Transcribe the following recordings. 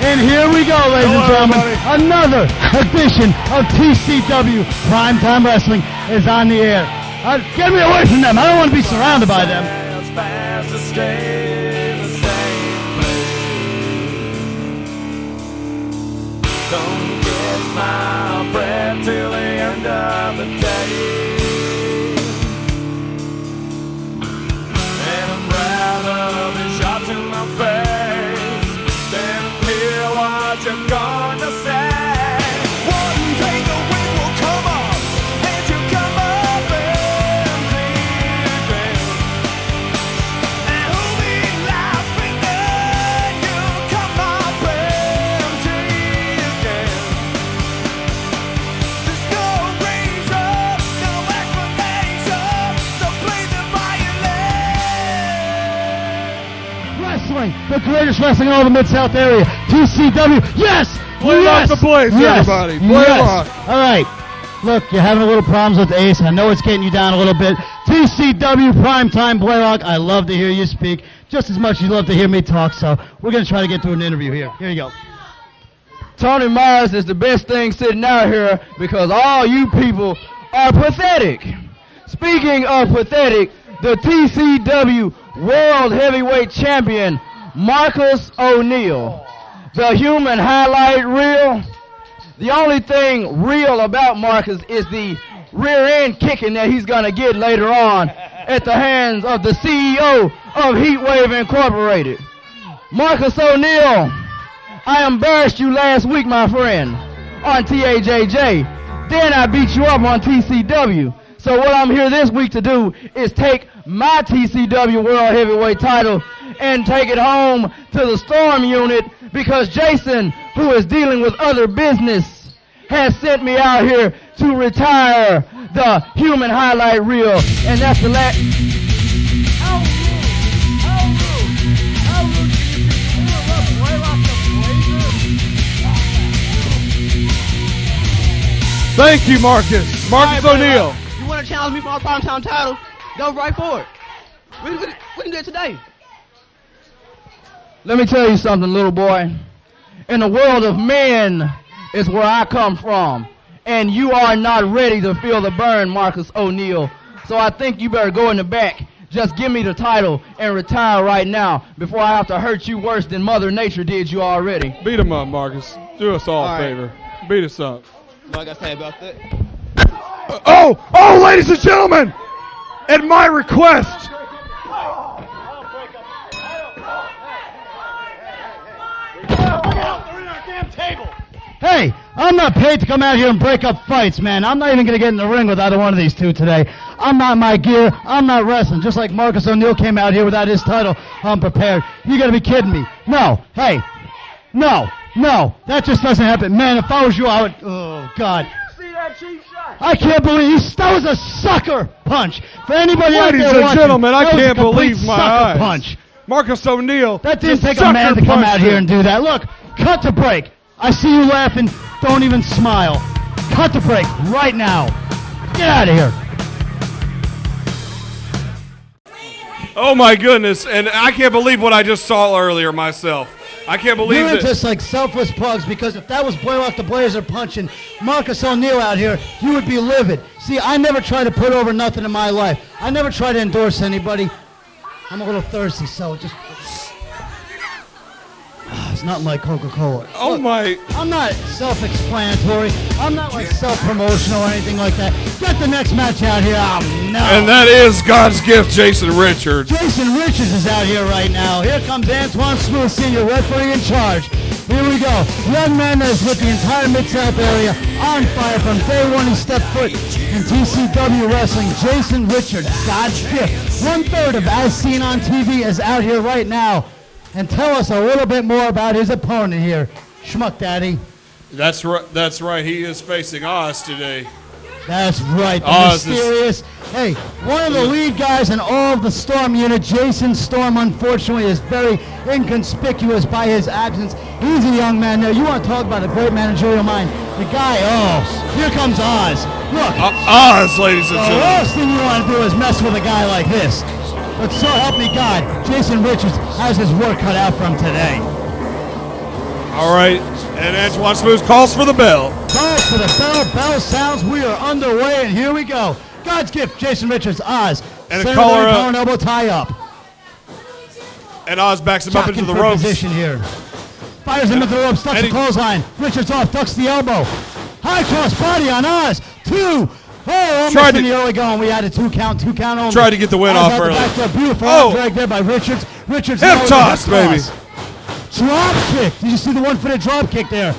And here we go, ladies and gentlemen. Another edition of TCW Primetime Wrestling is on the air. Get me away from them. I don't want to be surrounded by them. Don't catch my breath till the end of the day. And I'd rather be shot to my face than hear what you're gonna say. One day the wind will come up and you come up empty again. And who'll be laughing then you come up empty again. There's no reason, no explanation, so play the violin. Wrestling, the greatest wrestling in all the Mid-South area. TCW, yes! Play yes! off the Blaze, yes! everybody. Play yes! off. All right. Look, you're having a little problems with Ace. I know it's getting you down a little bit. TCW Primetime Blaylock, I love to hear you speak just as much as you love to hear me talk, so we're going to try to get through an interview here. Here you go. Tony Myers is the best thing sitting out here because all you people are pathetic. Speaking of pathetic, the TCW World Heavyweight Champion, Marcus O'Neal, the human highlight reel. The only thing real about Marcus is the rear end kicking that he's going to get later on at the hands of the CEO of Heatwave Incorporated. Marcus O'Neal, I embarrassed you last week, my friend, on TAJJ. Then I beat you up on TCW. So what I'm here this week to do is take my TCW World Heavyweight title and take it home to the Storm unit because Jason, who is dealing with other business, has sent me out here to retire the human highlight reel. And that's the last... How rude can you be? Interrupt Blaylock the Blazer? Thank you, Marcus. Marcus O'Neal. You want to challenge me for my primetime title? Go right for it. We can do it today. Let me tell you something, little boy. In the world of men is where I come from. And you are not ready to feel the burn, Marcus O'Neal. So I think you better go in the back. Just give me the title and retire right now before I have to hurt you worse than Mother Nature did you already. Beat him up, Marcus. Do us all a favor. Beat us up. What I got to say about that? Oh, ladies and gentlemen, at my request, Hey, I'm not paid to come out here and break up fights, man. I'm not even going to get in the ring with either one of these two today. I'm not in my gear. I'm not wrestling. Just like Marcus O'Neal came out here without his title unprepared. You got to be kidding me. No. Hey. No. That just doesn't happen. Man, if I was you, I would... Oh, God. See that cheap shot? I can't believe... That was a sucker punch. For anybody out there ladies and watching, gentlemen, I that was a can't complete believe my sucker eyes. punch. Marcus O'Neal. That didn't just take a man to come out sucker here and do that. Look, cut the break. I see you laughing. Don't even smile. Cut the break right now. Get out of here. Oh my goodness, and I can't believe what I just saw earlier myself. I can't believe You're it. just like selfless plugs, because if that was Blaylock the Blazer punching Marcus O'Neal out here, you would be livid. See, I never try to put over nothing in my life. I never try to endorse anybody. I'm a little thirsty, so just... It's not like Coca-Cola. Oh, Look, my... I'm not self-explanatory. I'm not like self-promotional or anything like that. Get the next match out here. Oh, no. And that is God's gift, Jason Richards. Jason Richards is out here right now. Here comes Antoine Smooth Sr., referee in charge. Here we go. Young man that is with the entire Mid-South area on fire from day one he stepped foot in TCW Wrestling. Jason Richards, God's gift. 1/3 of As Seen on TV is out here right now. And tell us a little bit more about his opponent here. Schmuck Daddy. That's right. He is facing Oz today. That's right. The Oz mysterious. Hey, one of the lead guys in all of the Storm unit, Jason Storm, unfortunately, is very inconspicuous by his absence. He's a young man there. You want to talk about a great managerial mind. The guy, here comes Oz. Look. Oz, ladies and The gentlemen. last thing you want to do is mess with a guy like this. But so help me God, Jason Richards has his work cut out for him today. All right, and Antoine Smooth calls for the bell. Calls for the bell. Bell sounds. We are underway, and here we go. God's gift, Jason Richards, Oz. And a Center collar line, up. power and elbow tie up. And Oz backs him up into the for ropes. position here. Fires him into the ropes, ducks And the clothesline. Richards off, ducks the elbow. High cross body on Oz. 2. Oh, almost in the early going. We had a 2 count only. Tried to get the win Oz off had the early. back door. Beautiful Oh. drag there by Richards. Richards Hip now with toss, the hip baby. toss. Drop kick. Did you see the one-footed drop kick there?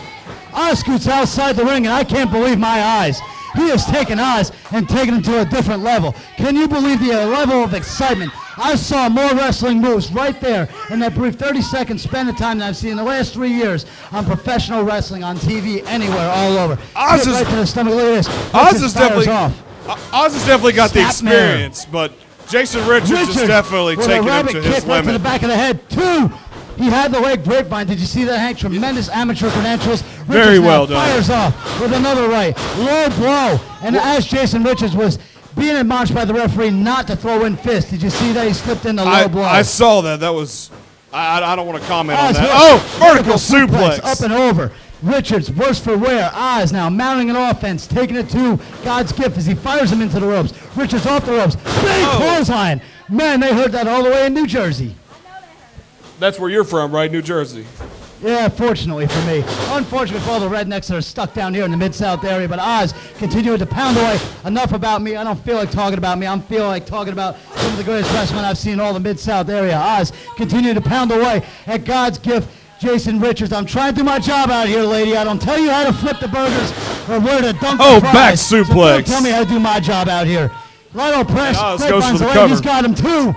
Oz scoots outside the ring, and I can't believe my eyes. He has taken Oz and taken him to a different level. Can you believe the level of excitement? I saw more wrestling moves right there in that brief 30-second span of time that I've seen in the last 3 years on professional wrestling on TV anywhere, all over. Oz Kick is- right to the stomach. Look at this. Oz Richards has fires definitely, off. Oz has definitely got the Snapmare. experience, but Jason Richards is definitely with taking a him rabbit to kick his right to the limit. back of the head. 2. He had the leg grapevine. Did you see that, Hank? Tremendous amateur credentials. Very Richards now well done. Fires off with another right. Low blow. And as Jason Richards was being admonished by the referee not to throw in fists, did you see that he slipped in the low blow? I saw that. That was. I don't want to comment on Oz that. hit. Oh, vertical suplex. Up and over. Richards, worse for wear. Oz now mounting an offense, taking it to God's gift as he fires him into the ropes. Richards off the ropes. Big clothesline. Man, they heard that all the way in New Jersey. That's where you're from, right? New Jersey. Yeah, fortunately for me. Unfortunately for all the rednecks that are stuck down here in the Mid-South area, but Oz continuing to pound away. Enough about me. I don't feel like talking about me. I'm feeling like talking about some of the greatest wrestling I've seen in all the Mid-South area. Oz continuing to pound away at God's gift, Jason Richards. I'm trying to do my job out here, lady. I don't tell you how to flip the burgers or where to dunk the fries. Back So suplex. don't tell me how to do my job out here. Lateral press. And Oz Great goes for finds the way. cover. He's got him too.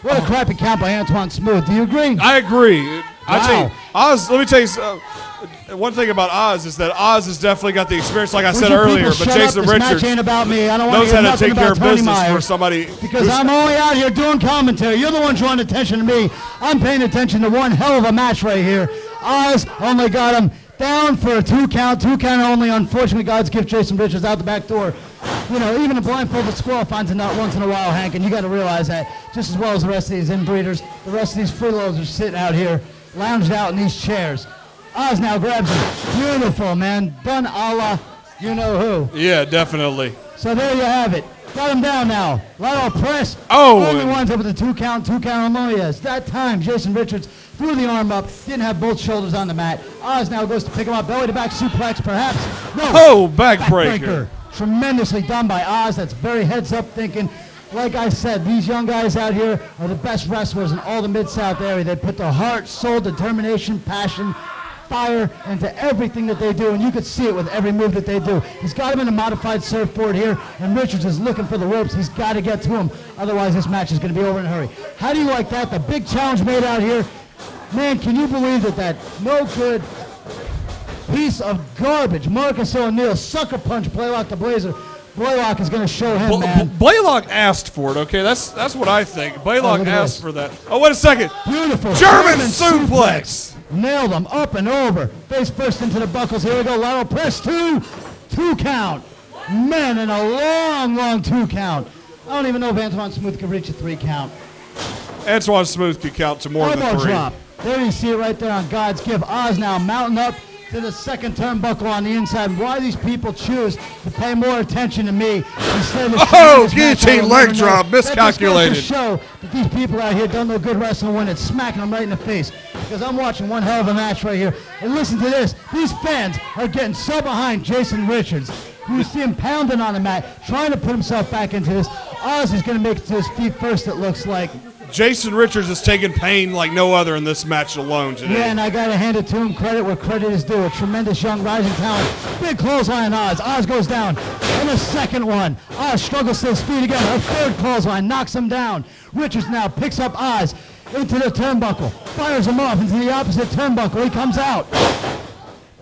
What a crappy count by Antoine Smooth. Do you agree? I agree. I tell you, Wow. Oz. Let me tell you one thing about Oz is that Oz has definitely got the experience, like I Would said you earlier. people But shut Jason up? This match Richards ain't about me. I don't want knows to hear how to nothing take care about of Tony business for Myers. somebody. Because I'm only out here doing commentary. You're the one drawing attention to me. I'm paying attention to one hell of a match right here. Oz only got him down for a 2 count only. Unfortunately, God's gift Jason Richards out the back door. You know, even a blindfolded squirrel finds a nut once in a while, Hank, and you got to realize that just as well as the rest of these inbreeders, the rest of these freeloaders are sitting out here, lounged out in these chairs. Oz now grabs him. Beautiful, man. Done a la you-know-who. Yeah, definitely. So there you have it. Got him down now. Lateral press. Oh, Only and- one's up with the 2 count only. Yes. That time, Jason Richards threw the arm up, didn't have both shoulders on the mat. Oz now goes to pick him up. Belly to back suplex, perhaps. No. Oh, backbreaker. Tremendously done by Oz. That's very heads-up thinking. Like I said, these young guys out here are the best wrestlers in all the Mid-South area. They put their heart, soul, determination, passion, fire into everything that they do, and you could see it with every move that they do. He's got him in a modified surfboard here, and Richards is looking for the ropes. He's got to get to him, otherwise this match is going to be over in a hurry. How do you like that? The big challenge made out here. Man, can you believe that no good piece of garbage, Marcus O'Neal, sucker punch Blaylock the Blazer. Blaylock is going to show him, man. Blaylock asked for it. Okay, that's what I think. Blaylock look at asked this. for that. Oh, wait a second. Beautiful. German suplex. Nailed him up and over. Face first into the buckles. Here we go. Lateral press. 2 count. Man, and a long 2 count. I don't even know if Antoine Smooth can reach a 3 count. Antoine Smooth could count to more Elbow than 3. drop. There you see it right there on God's gift. Oz now mounting up to the second turnbuckle on the inside. Why these people choose to pay more attention to me instead of Oh, guillotine leg drop, miscalculated. That just goes to show that these people out here don't know good wrestling when it's smacking them right in the face. Because I'm watching one hell of a match right here. And listen to this. These fans are getting so behind Jason Richards. You see him pounding on the mat, trying to put himself back into this. Oz is going to make it to his feet first, it looks like. Jason Richards has taken pain like no other in this match alone today. Yeah, and I got to hand it to him. Credit where credit is due. A tremendous young rising talent. Big clothesline Oz. Oz goes down. And a second one. Oz struggles to his feet again. A third clothesline knocks him down. Richards now picks up Oz into the turnbuckle. Fires him off into the opposite turnbuckle. He comes out.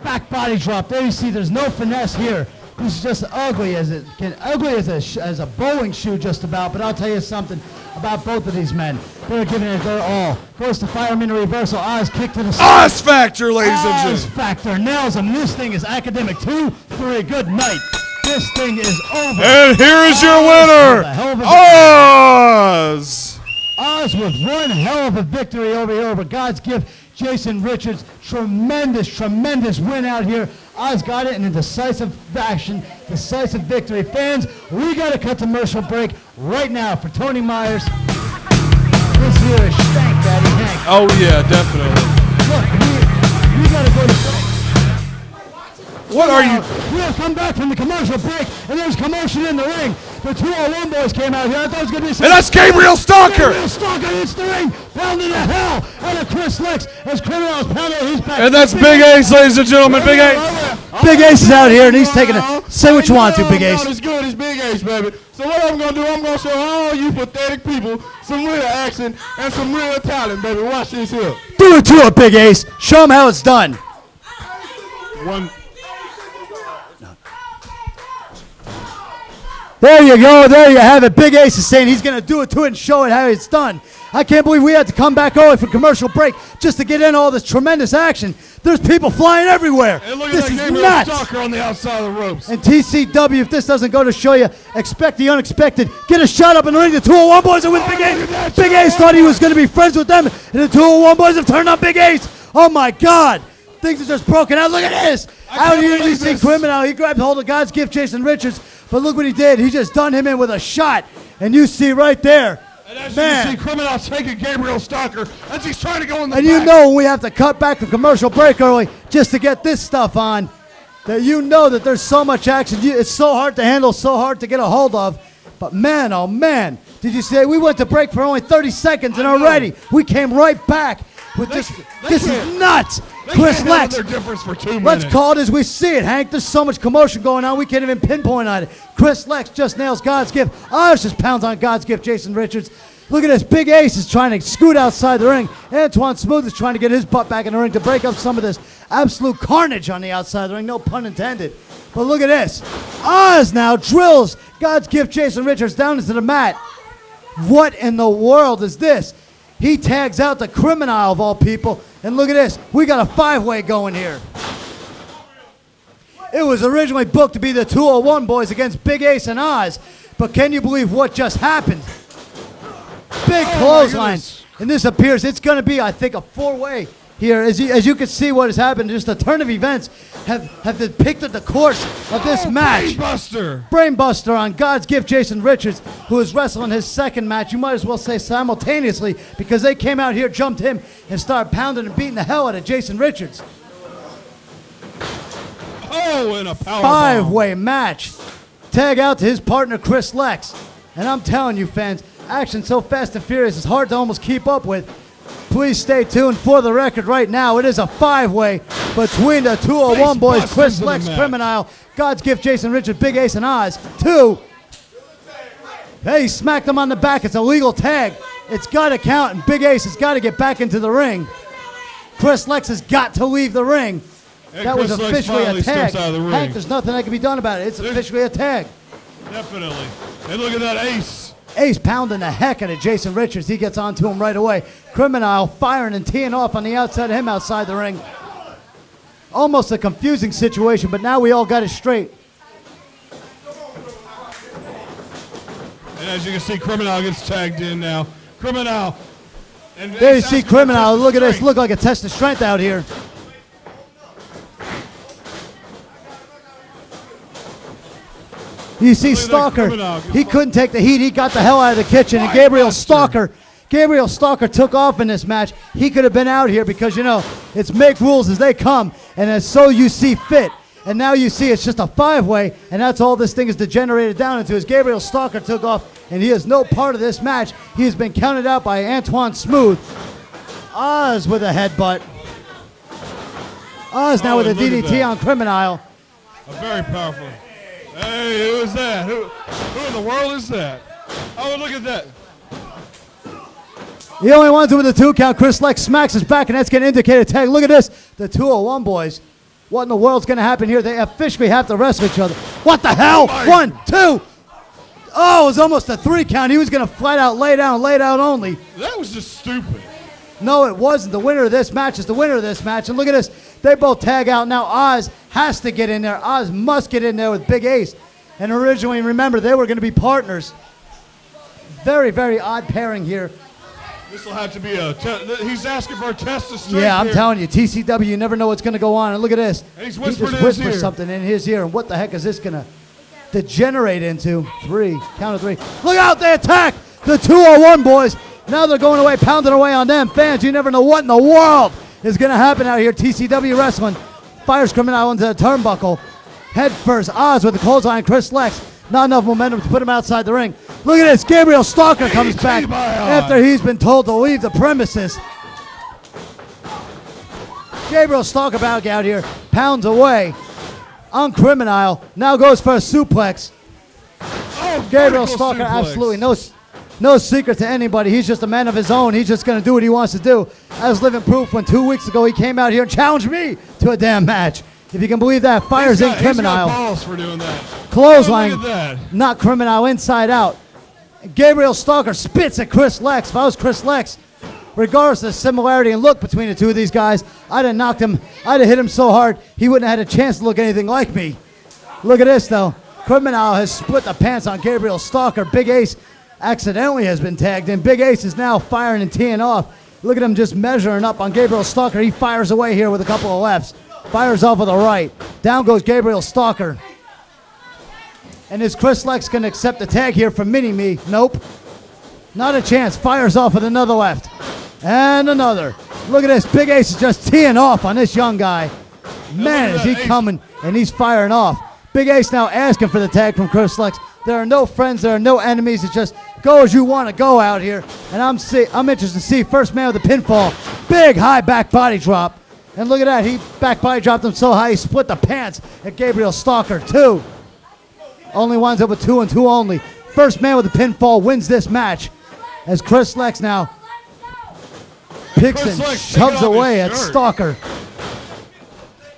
Back body drop. There you see there's no finesse here. He's just ugly as it can, ugly as a bowling shoe just about. But I'll tell you something about both of these men. They're giving it their all. Goes to fireman in reversal. Oz kick to the side. Oz Factor, ladies and Oz gentlemen. Factor nails him. This thing is academic. 2, 3. Good night. This thing is over. And here is your winner, A hell of a Oz. Oz with one hell of a victory over here over God's gift. Jason Richards. Tremendous win out here. Oz got it in a decisive fashion, decisive victory. Fans, we got to cut commercial break right now for Tony Myers. This here is Stank Daddy Hank. Oh yeah, definitely. Look, we got to go to break. What are you? We'll come back from the commercial break, and there's commotion in the ring. The 201 boys came out here. I thought it was going to be... And that's Gabriel Stalker! Gabriel Stalker hits the ring, pounding the hell out of Chris Lex as Criminal's pounding his back. And that's Big Ace, ladies and gentlemen. Big Ace. Big Ace is out here, and he's taking a... Say what you want to, Big Ace. Not as good as Big Ace, baby. So what I'm going to do, I'm going to show all you pathetic people some real action and some real talent, baby. Watch this here. Do it to it, Big Ace. Show them how it's done. There you go. There you have it. Big Ace is saying he's going to do it to it and show it how it's done. I can't believe we had to come back over for commercial break just to get in all this tremendous action. There's people flying everywhere. And look at This that is Gabriel nuts. Stalker on the outside of the ropes. And TCW, if this doesn't go to show you, expect the unexpected. Get a shot up in the ring. The 201 boys are with Big Ace. Big Ace thought he was going to be friends with them, and the 201 boys have turned on Big Ace. Oh, my God. Things are just broken out. Look at this. Out here, you see Criminal. He grabbed hold of God's gift, Jason Richards. But look what he did. He just done him in with a shot. And you see right there. And as Man. you can see, Criminal taking Gabriel Stalker as he's trying to go in the And back. you know when we have to cut back the commercial break early just to get this stuff on, that you know that there's so much action. It's so hard to handle, so hard to get a hold of. But man, oh man, did you see? We went to break for only 30 seconds and already we came right back with this. This is nuts. Chris Lex. Their difference for 2 minutes. Let's call it as we see it, Hank. There's so much commotion going on, we can't even pinpoint on it. Chris Lex just nails God's gift. Oz just pounds on God's gift, Jason Richards. Look at this. Big Ace is trying to scoot outside the ring. Antoine Smooth is trying to get his butt back in the ring to break up some of this absolute carnage on the outside of the ring. No pun intended. But look at this. Oz now drills God's gift, Jason Richards, down into the mat. What in the world is this? He tags out the Criminal of all people. And look at this. We got a 5-way going here. It was originally booked to be the 201 boys against Big Ace and Oz. But can you believe what just happened? Big clothesline. And this appears it's going to be, I think, a 4-way here. As you can see what has happened, just a turn of events have depicted the course of this match. Brainbuster on God's gift, Jason Richards, who is wrestling his second match. You might as well say simultaneously, because they came out here, jumped him, and started pounding and beating the hell out of Jason Richards. Oh, and a power 5-way match. Tag out to his partner, Chris Lex. And I'm telling you, fans, action so fast and furious, it's hard to almost keep up with. Please stay tuned. For the record right now, it is a 5-way between the 201 boys, Chris Lex, Criminal, God's gift, Jason Richards, Big Ace, and Oz. 2. Hey, he smacked him on the back. It's a legal tag. It's got to count, and Big Ace has got to get back into the ring. Chris Lex has got to leave the ring. And that Chris was Lex officially a finally tag. steps out of the ring. Hank, there's nothing that can be done about it. It's officially a tag. Definitely. And look at that Ace. Ace pounding the heck out of Jason Richards. He gets onto him right away. Criminal firing and teeing off on the outside of him outside the ring. Almost a confusing situation, but now we all got it straight. And as you can see, Criminal gets tagged in now. Criminal. And there you see Criminal. Look at this. Look like a test of strength out here. You see Stalker, he couldn't take the heat. He got the hell out of the kitchen. And Gabriel Stalker took off in this match. He could have been out here because, you know, it's make rules as they come and as so you see fit. And now you see it's just a 5-way, and that's all this thing is degenerated down into. As Gabriel Stalker took off, and he is no part of this match. He has been counted out by Antoine Smooth. Oz with a headbutt. Oz now with a DDT on Criminal. Very powerful. Hey, who is that? Who in the world is that? Oh, look at that. The only ones with the 2 count. Chris Lex smacks his back, and that's going to indicate a tag. Look at this. The 201 boys. What in the world's going to happen here? They officially have to wrestle each other. What the hell? 1, 2. Oh, it was almost a 3 count. He was going to flat out lay down only. That was just stupid. No, it wasn't. The winner of this match is the winner of this match. And look at this. They both tag out. Now Oz has to get in there. Oz must get in there with Big Ace. And originally, remember, they were going to be partners. Very, very odd pairing here. This will have to be a he's asking for a test of strength. Yeah, I'm here. telling you, TCW, you never know what's going to go on. And look at this. And he's He whispering just in his whispered ear. something in his ear. And what the heck is this going to degenerate into? 3, count of 3. Look out, they attack the 201 boys. Now they're going away, pounding away on them. Fans, you never know what in the world is going to happen out here. TCW Wrestling fires Criminal into the turnbuckle. Head first, Oz with the clothesline, Chris Lex. Not enough momentum to put him outside the ring. Look at this, Gabriel Stalker comes back after he's been told to leave the premises. Gabriel Stalker back out here, pounds away on Criminal. Now goes for a suplex. Oh, Gabriel vertical Stalker, suplex. absolutely no secret to anybody. He's just a man of his own. He's just going to do what he wants to do. As living proof when 2 weeks ago he came out here and challenged me to a damn match. If you can believe that, fires in He's got Criminal. balls for doing that. Clothesline, Oh, look at that. knock Criminal inside out. Gabriel Stalker spits at Chris Lex. If I was Chris Lex, regardless of the similarity and look between the two of these guys, I'd have knocked him, I'd have hit him so hard, he wouldn't have had a chance to look anything like me. Look at this, though. Criminal has split the pants on Gabriel Stalker. Big Ace accidentally has been tagged in. Big Ace is now firing and teeing off. Look at him just measuring up on Gabriel Stalker. He fires away here with a couple of lefts. Fires off with a right. Down goes Gabriel Stalker. And is Chris Lex going to accept the tag here from Mini-Me? Nope. Not a chance. Fires off with another left. And another. Look at this. Big Ace is just teeing off on this young guy. Man, is he coming and he's firing off. Big Ace now asking for the tag from Chris Lex. There are no friends. There are no enemies. It's just go as you want to go out here. And I'm interested to see first man with the pinfall. Big high back body drop. And look at that. He back body dropped him so high he split the pants at Gabriel Stalker. 2. Only winds up with 2 and 2 only. First man with the pinfall wins this match. As Chris Lex now picks and shoves away at Stalker.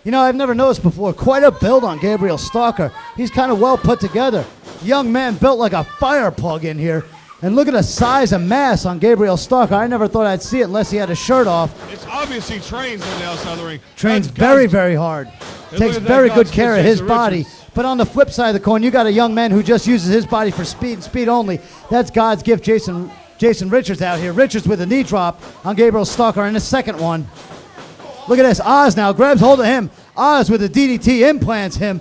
You know, I've never noticed before. Quite a build on Gabriel Stalker. He's kind of well put together. Young man built like a fire plug in here. And look at the size and mass on Gabriel Stalker. I never thought I'd see it unless he had a shirt off. It's obvious he trains on the outside of the ring. Trains very, very hard. Takes very good care of his body. But on the flip side of the coin, you got a young man who just uses his body for speed and speed only. That's God's gift, Jason Richards out here. Richards with a knee drop on Gabriel Stalker in the second one. Look at this. Oz now grabs hold of him. Oz with the DDT implants him.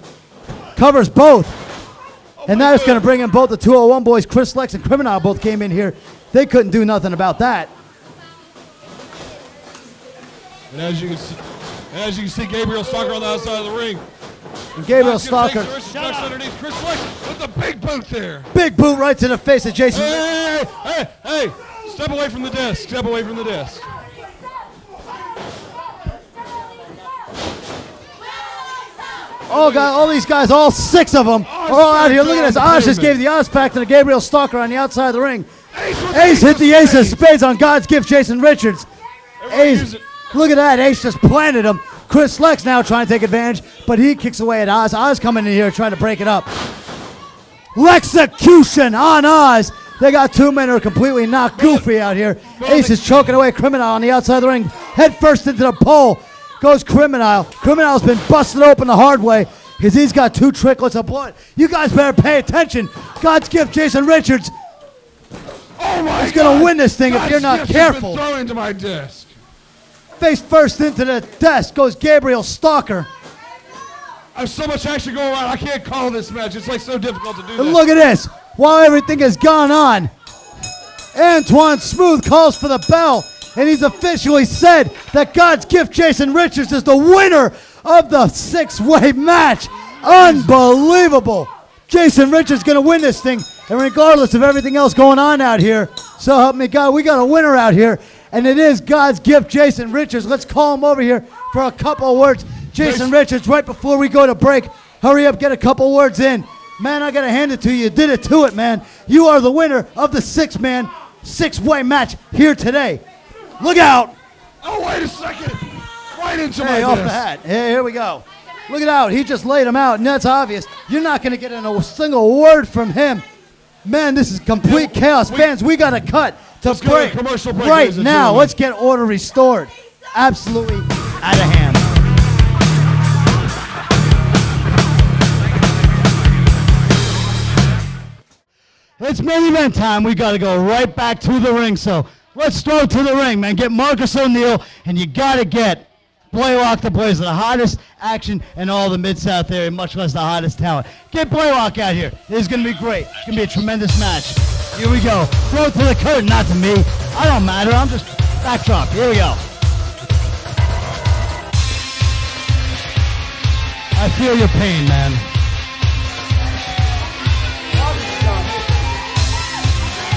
Covers both. And now it's going to bring in both the 201 boys. Chris Lex and Criminal both came in here. They couldn't do nothing about that. And as you can see, Gabriel Stalker on the outside of the ring. And Gabriel Stalker. Underneath Chris Lex with the big boot there. Big boot right to the face of Jason. Hey! Step away from the desk. Step away from the desk. Oh, God, all these guys, all 6 of them, are all out here. Look at this. Oz just gave the Oz factor to Gabriel Stalker on the outside of the ring. Ace hit the ace of spades on God's gift, Jason Richards. Ace, look at that. Ace just planted him. Chris Lex now trying to take advantage, but he kicks away at Oz. Oz coming in here trying to break it up. Lexecution on Oz. They got 2 men who are completely knocked goofy out here. Ace is choking away Criminal on the outside of the ring. Head first into the pole. Goes Criminal. Criminal's been busted open the hard way because he's got 2 tricklets of blood. You guys better pay attention. God's gift, Jason Richards. Oh my! He's going to win this thing if you're not careful. Thrown into my desk. Face first into the desk goes Gabriel Stalker. There's so much action going on. I can't call this match. It's like so difficult to do. And look at this. While everything has gone on, Antoine Smooth calls for the bell. And he's officially said that God's gift, Jason Richards, is the winner of the 6-way match. Unbelievable. Jason Richards going to win this thing. And regardless of everything else going on out here, so help me God, we got a winner out here. And it is God's gift, Jason Richards. Let's call him over here for a couple of words. Jason Richards, right before we go to break, hurry up, get a couple words in. Man, I got to hand it to you. You did it to it, man. You are the winner of the 6-man, 6-way match here today. Look out! Oh, wait a second! Right into my Hey, off desk. the hat. Hey, here we go. Look it out. He just laid him out, and that's obvious. You're not going to get in a single word from him. Man, this is complete chaos. Fans, we got to cut to break commercial break, right ladies and now. gentlemen. Let's get order restored. Absolutely out of hand. It's main event time. We got to go right back to the ring. So Let's throw it to the ring, man. Get Marcus O'Neal, and you got to get Blaylock the Blazer, the hottest action in all the Mid-South area, much less the hottest talent. Get Blaylock out here. This is going to be great. It's going to be a tremendous match. Here we go. Throw it to the curtain, not to me. I don't matter. I'm just backdrop. Here we go. I feel your pain, man.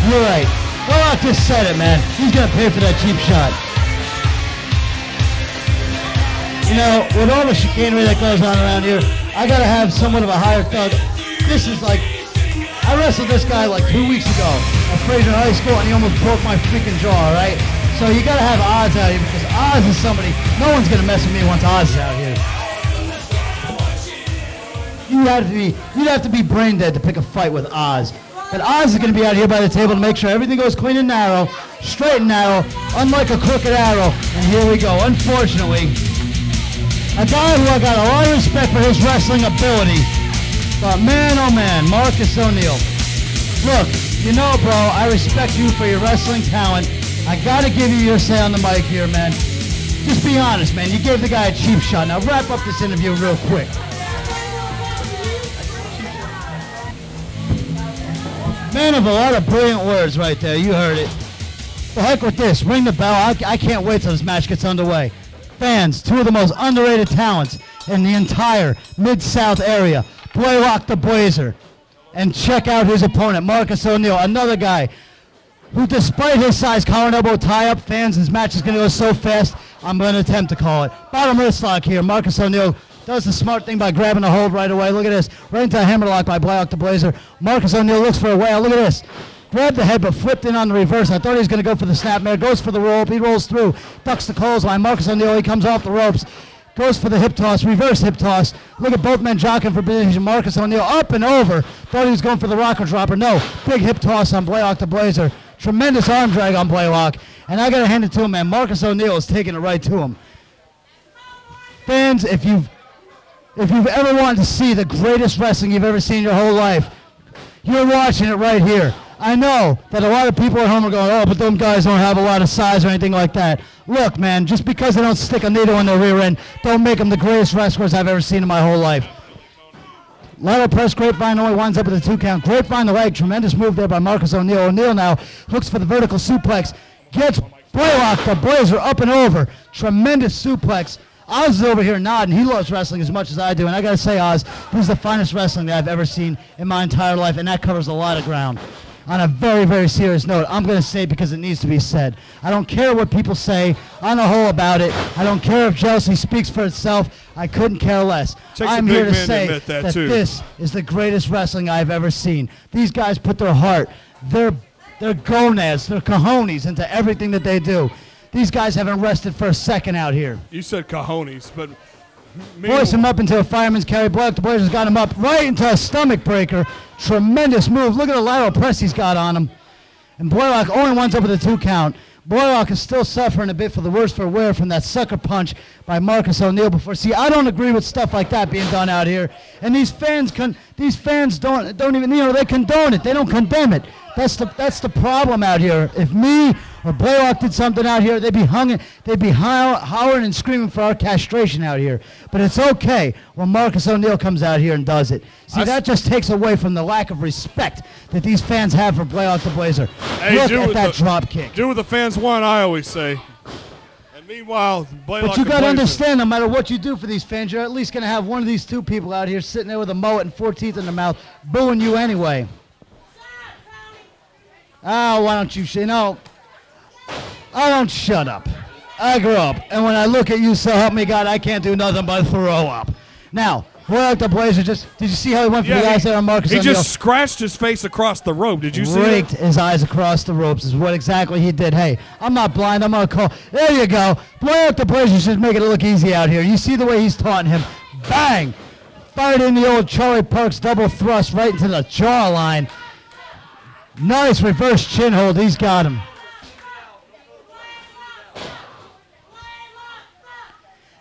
You're right. Blaylock just said it, man. He's going to pay for that cheap shot. You know, with all the chicanery that goes on around here, I got to have somewhat of a higher thug. This is like, I wrestled this guy like 2 weeks ago at Fraser High School, and he almost broke my freaking jaw, all right? So you got to have Oz out here, because Oz is somebody, no one's going to mess with me once Oz is out here. You'd have to be brain dead to pick a fight with Oz. But Oz is going to be out here by the table to make sure everything goes clean and narrow, straight and narrow, unlike a crooked arrow. And here we go. Unfortunately, a guy who I got a lot of respect for his wrestling ability. But man, oh man, Marcus O'Neal. Look, you know, bro, I respect you for your wrestling talent. I got to give you your say on the mic here, man. Just be honest, man. You gave the guy a cheap shot. Now wrap up this interview real quick. Man of a lot of brilliant words right there. You heard it. The heck with this. Ring the bell. I can't wait till this match gets underway. Fans, two of the most underrated talents in the entire Mid-South area. Blaylock the Blazer. And check out his opponent, Marcus O'Neal. Another guy who, despite his size, collar and elbow tie-up, fans, his match is going to go so fast, I'm going to attempt to call it. Bottom wristlock here. Marcus O'Neal does the smart thing by grabbing a hold right away. Look at this. Right into a hammerlock by Blaylock the Blazer. Marcus O'Neal looks for a whale. Look at this. Grabbed the head but flipped in on the reverse. I thought he was going to go for the snapmare. Goes for the rope. He rolls through. Ducks the clothesline. Marcus O'Neal, he comes off the ropes. Goes for the hip toss. Reverse hip toss. Look at both men jockeying for position. Marcus O'Neal up and over. Thought he was going for the rocker dropper. No. Big hip toss on Blaylock the Blazer. Tremendous arm drag on Blaylock. And I got to hand it to him, man. Marcus O'Neal is taking it right to him. Fans, if you've ever wanted to see the greatest wrestling you've ever seen in your whole life, you're watching it right here. I know that a lot of people at home are going, oh, but them guys don't have a lot of size or anything like that. Look, man, just because they don't stick a needle in their rear end, don't make them the greatest wrestlers I've ever seen in my whole life. Lateral press, Grapevine only winds up with a 2 count. Grapevine the leg, tremendous move there by Marcus O'Neal. O'Neal now looks for the vertical suplex, gets Blaylock the Blazer up and over. Tremendous suplex. Oz is over here nodding. He loves wrestling as much as I do. And I got to say, Oz, this is the finest wrestling that I've ever seen in my entire life. And that covers a lot of ground. On a very, very serious note, I'm going to say it because it needs to be said. I don't care what people say on the whole about it. I don't care if jealousy speaks for itself. I couldn't care less. I'm here to say that this is the greatest wrestling I've ever seen. These guys put their heart, their gonads, their cojones into everything that they do. These guys haven't rested for a second out here. You said cojones, but... Force him up into a fireman's carry. Blaylock the Blazer's got him up right into a stomach breaker. Tremendous move. Look at the lateral press he's got on him. And Blaylock only winds up with a 2 count. Blaylock is still suffering a bit for the worse for wear from that sucker punch by Marcus O'Neal before. See, I don't agree with stuff like that being done out here. And these fans don't even, you know, they condone it. They don't condemn it. That's the problem out here. If me or Blaylock did something out here, they'd be hollering and screaming for our castration out here. But it's okay when Marcus O'Neal comes out here and does it. See, that just takes away from the lack of respect that these fans have for Blaylock the Blazer. Hey, look at that drop kick. Do what the fans want, I always say. And meanwhile, Blaylock But you got to understand, no matter what you do for these fans, you're at least going to have one of these two people out here sitting there with a mullet and 4 teeth in their mouth booing you anyway. Oh, why don't you know, I don't shut up. I grew up, and when I look at you, so help me God, I can't do nothing but throw up. Now, Blaylock the Blazer did you see how he went for the eyes there on Marcus O'Neal? He just scratched his face across the rope. Did you see that? Raked his eyes across the ropes is what exactly he did. Hey, I'm not blind. I'm going to call. There you go. Blaylock the Blazer just making it look easy out here. You see the way he's taunting him. Bang! Fired in the old Charlie Parks double thrust right into the jawline. Nice reverse chin hold. He's got him.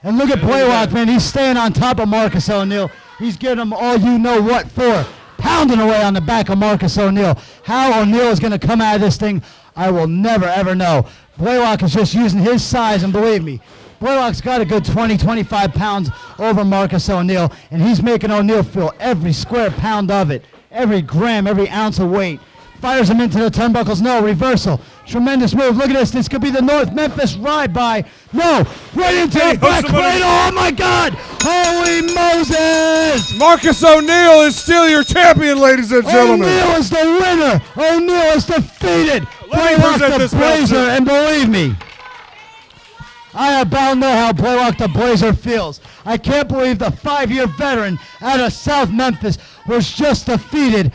And look at Blaylock, man. He's staying on top of Marcus O'Neal. He's giving him all you know what for. Pounding away on the back of Marcus O'Neal. How O'Neal is going to come out of this thing, I will never, ever know. Blaylock is just using his size, and believe me, Blaylock's got a good 20, 25 pounds over Marcus O'Neal, and he's making O'Neal feel every square pound of it, every gram, every ounce of weight. Fires him into the turnbuckles. No, reversal. Tremendous move. Look at this. This could be the North Memphis ride-by. No, right into the back cradle. Oh, my God. Holy Moses. Marcus O'Neal is still your champion, ladies and gentlemen. O'Neal is the winner. O'Neal is defeated. Blaylock the Blazer, and believe me, I about know how Blaylock the Blazer feels. I can't believe the 5-year veteran out of South Memphis was just defeated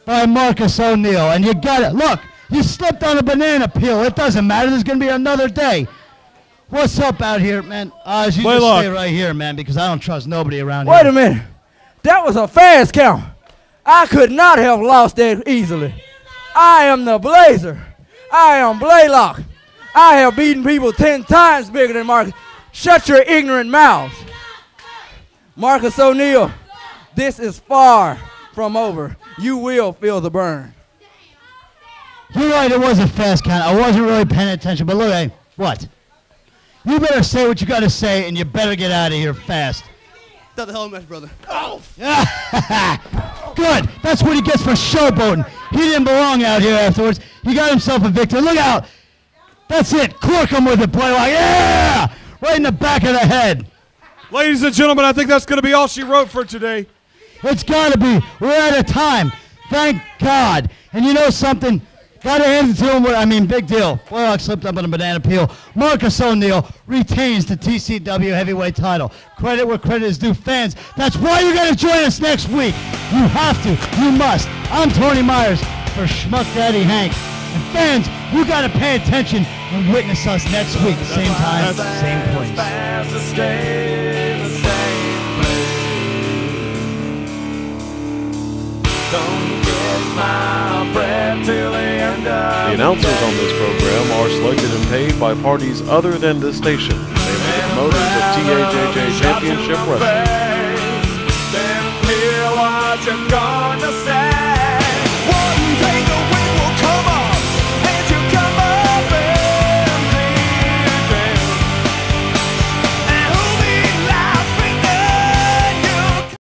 by Marcus O'Neal. And you got it. Look, you slipped on a banana peel. It doesn't matter. There's going to be another day. What's up out here, man? You just stay right here, man, because I don't trust nobody around here. Wait a minute. That was a fast count. I could not have lost that easily. I am the Blazer. I am Blaylock. I have beaten people 10 times bigger than Marcus. Shut your ignorant mouths. Marcus O'Neal, this is far from over. You will feel the burn. You're right, it was a fast count. I wasn't really paying attention, but look, hey, what? You better say what you got to say, and you better get out of here fast. That's the hell of a match, brother. Oh! Good. That's what he gets for showboating. He didn't belong out here afterwards. He got himself a victory. Look out. That's it. Cork him with it, Blaylock. Yeah! Right in the back of the head. Ladies and gentlemen, I think that's going to be all she wrote for today. It's got to be. We're out of time. Thank God. And you know something? Got to hand it to him. Big deal. Blaylock slipped up on a banana peel. Marcus O'Neal retains the TCW heavyweight title. Credit where credit is due, fans. That's why you got to join us next week. You have to. You must. I'm Tony Myers for Schmuck Daddy Hank. And fans, you got to pay attention and witness us next week. Same time, same place. The announcers on this program are selected and paid by parties other than this station. They are the promoters of TAJJ Championship Wrestling.